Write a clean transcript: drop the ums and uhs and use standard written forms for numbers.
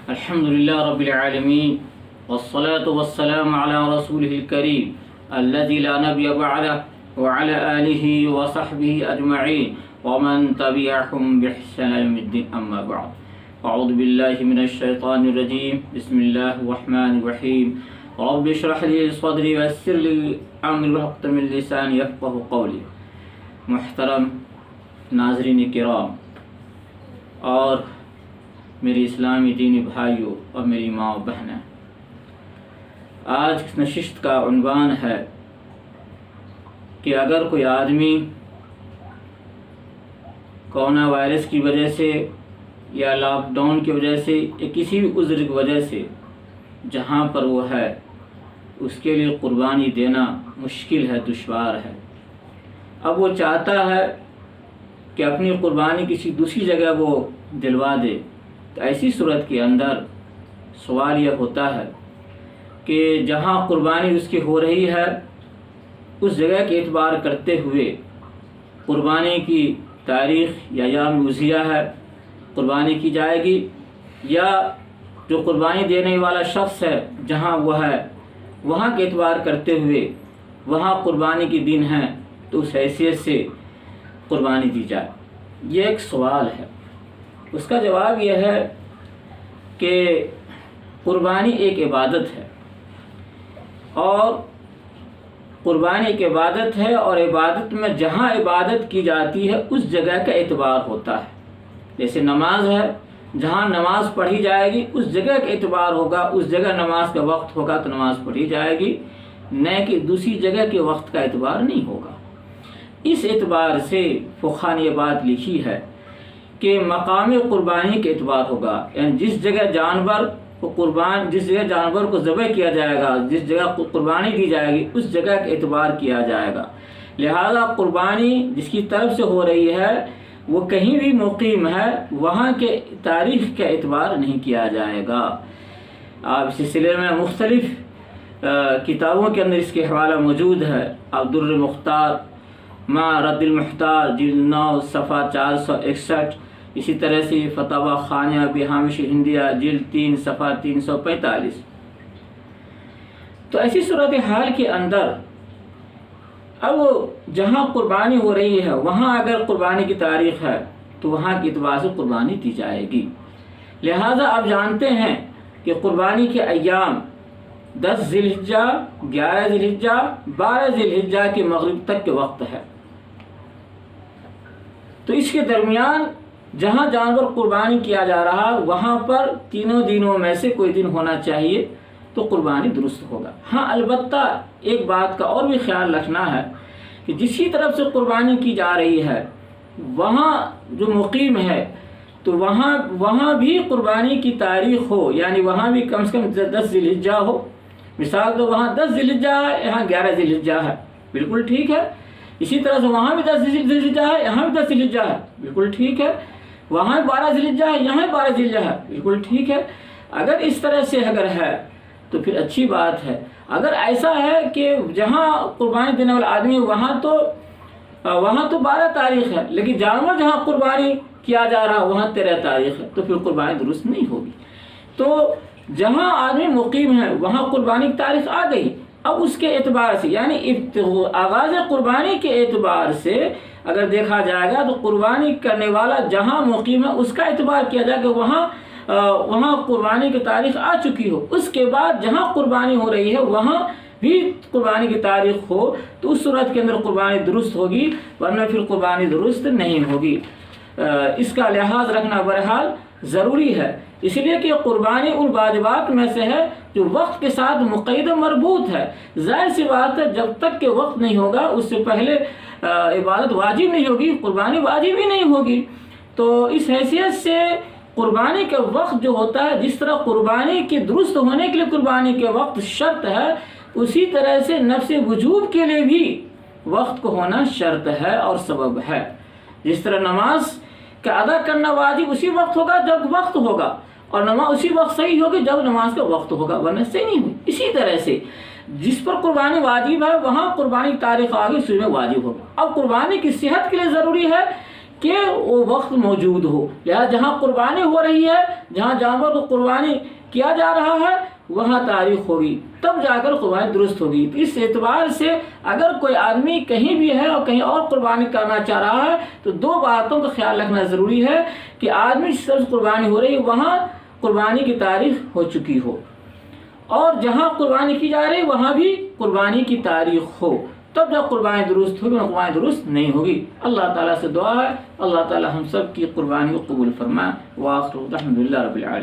الحمد لله رب العالمين والصلاة والسلام على رسوله الكريم الذي لا نبي بعده وعلى آله وصحبه أجمعين ومن تبعهم بإحسان يوم الدين أما بعد. أعوذ بالله من الشيطان الرجيم. بسم الله الرحمن الرحيم. رب اشرح لي صدري ويسر لي أمري واحلل من لساني يفقهوا قولي. محترم ناظرین کرام اور میری اسلامی دینی بھائیوں اور میری ماں و بہنیں، آج نشست کا عنوان ہے کہ اگر کوئی آدمی کورونا وائرس کی وجہ سے یا لاک ڈاؤن کی وجہ سے یا کسی بھی عذر کی وجہ سے جہاں پر وہ ہے اس کے لیے قربانی دینا مشکل ہے، دشوار ہے، اب وہ چاہتا ہے کہ اپنی قربانی کسی دوسری جگہ وہ دلوا دے، تو ایسی صورت کے اندر سوال یہ ہوتا ہے کہ جہاں قربانی اس کی ہو رہی ہے اس جگہ کے اعتبار کرتے ہوئے قربانی کی تاریخ یا ایام عضیہ ہے قربانی کی جائے گی، یا جو قربانی دینے والا شخص ہے جہاں وہ ہے وہاں کے اعتبار کرتے ہوئے وہاں قربانی کی دن ہے تو اس حیثیت سے قربانی دی جائے. یہ ایک سوال ہے. اس کا جواب یہ ہے کہ قربانی ایک عبادت ہے، اور قربانی ایک عبادت ہے، اور عبادت میں جہاں عبادت کی جاتی ہے اس جگہ کا اعتبار ہوتا ہے. جیسے نماز ہے، جہاں نماز پڑھی جائے گی اس جگہ کا اعتبار ہوگا، اس جگہ نماز کا وقت ہوگا تو نماز پڑھی جائے گی، نہ کہ دوسری جگہ کے وقت کا اعتبار نہیں ہوگا. اس اعتبار سے فقہاء نے یہ بات لکھی ہے کہ مقام قربانی کے اعتبار ہوگا، یعنی جس جگہ جانور کو ذبح کیا جائے گا، جس جگہ قربانی دی جائے گی اس جگہ کا اعتبار کیا جائے گا. لہذا قربانی جس کی طرف سے ہو رہی ہے وہ کہیں بھی مقیم ہے، وہاں کے تاریخ کا اعتبار نہیں کیا جائے گا. آپ اس سلسلے میں مختلف کتابوں کے اندر اس کے حوالہ موجود ہے. عبدالر مختار ما رد المحتار جلد 9 صفحہ 461، اسی طرح سے فتاوی خانیہ بہامش ہندیہ جلد 3 صفحہ 345. تو ایسی صورتحال کے اندر اب جہاں قربانی ہو رہی ہے وہاں اگر قربانی کی تاریخ ہے تو وہاں کے اعتبار سے قربانی دی جائے گی. لہذا آپ جانتے ہیں کہ قربانی کے ایام 10 ذی الحجہ، 11 ذی الحجہ، 12 ذی الحجہ کے مغرب تک کے وقت ہے. تو اس کے درمیان جہاں جانور قربانی کیا جا رہا وہاں پر تینوں دنوں میں سے کوئی دن ہونا چاہیے تو قربانی درست ہوگا. ہاں البتہ ایک بات کا اور بھی خیال رکھنا ہے کہ جس کی طرف سے قربانی کی جا رہی ہے وہاں جو مقیم ہے تو وہاں بھی قربانی کی تاریخ ہو، یعنی وہاں بھی کم سے کم 10 ذی الحجہ ہو. مثال تو وہاں 10 ذی الحجہ ہے، یہاں 11 ذی الحجہ ہے، بالکل ٹھیک ہے. اسی طرح سے وہاں بھی 10 ذی الحجہ ہے، یہاں بھی 10 ذی الحجہ ہے، بالکل ٹھیک ہے. وہاں 12 ذی الحجہ ہے، یہاں 12 ذی الحجہ ہے، بالکل ٹھیک ہے. اگر اس طرح سے اگر ہے تو پھر اچھی بات ہے. اگر ایسا ہے کہ جہاں قربانی دینے والا آدمی وہاں تو 12 تاریخ ہے، لیکن جانور جہاں قربانی کیا جا رہا وہاں 13 تاریخ ہے، تو پھر قربانی درست نہیں ہوگی. تو جہاں آدمی مقیم ہے وہاں قربانی کی تاریخ آ گئی. اب اس کے اعتبار سے یعنی آغاز قربانی کے اعتبار سے اگر دیکھا جائے گا تو قربانی کرنے والا جہاں مقیم ہے اس کا اعتبار کیا جائے گا، وہاں قربانی کی تاریخ آ چکی ہو. اس کے بعد جہاں قربانی ہو رہی ہے وہاں بھی قربانی کی تاریخ ہو تو اس صورت کے اندر قربانی درست ہوگی، ورنہ پھر قربانی درست نہیں ہوگی. اس کا لحاظ رکھنا بہرحال ضروری ہے، اس لیے کہ قربانی ان واجبات میں سے ہے جو وقت کے ساتھ مقید و مربوط ہے. ظاہر سی بات ہے جب تک کہ وقت نہیں ہوگا اس سے پہلے عبادت واجب نہیں ہوگی، قربانی واجب ہی نہیں ہوگی. تو اس حیثیت سے قربانی کا وقت جو ہوتا ہے، جس طرح قربانی کے درست ہونے کے لیے قربانی کے وقت شرط ہے، اسی طرح سے نفس وجوب کے لیے بھی وقت کو ہونا شرط ہے اور سبب ہے. جس طرح نماز کا ادا کرنا واجب اسی وقت ہوگا جب وقت ہوگا، اور نماز اسی وقت صحیح ہوگی جب نماز کا وقت ہوگا، ورنہ صحیح نہیں ہوئی. اسی طرح سے جس پر قربانی واجب ہے وہاں قربانی کی تاریخ آگے اس میں واجب ہوگا. اب قربانی کی صحت کے لیے ضروری ہے کہ وہ وقت موجود ہو. لہذا جہاں قربانی ہو رہی ہے، جہاں جانور کو قربانی کیا جا رہا ہے، وہاں تاریخ ہوگی، تب جا کر قربانی درست ہوگی. تو اس اعتبار سے اگر کوئی آدمی کہیں بھی ہے اور کہیں اور قربانی کرنا چاہ رہا ہے تو دو باتوں کا خیال رکھنا ضروری ہے کہ آدمی جس طرف قربانی ہو رہی ہے وہاں قربانی کی تاریخ ہو چکی ہو، اور جہاں قربانی کی جا رہی ہے وہاں بھی قربانی کی تاریخ ہو، تب جب قربانی درست ہوگی، قربانی درست نہیں ہوگی. اللہ تعالیٰ سے دعا ہے اللہ تعالیٰ ہم سب کی قربانی کو قبول فرمائے. وآخر الحمدللہ رب العالمین.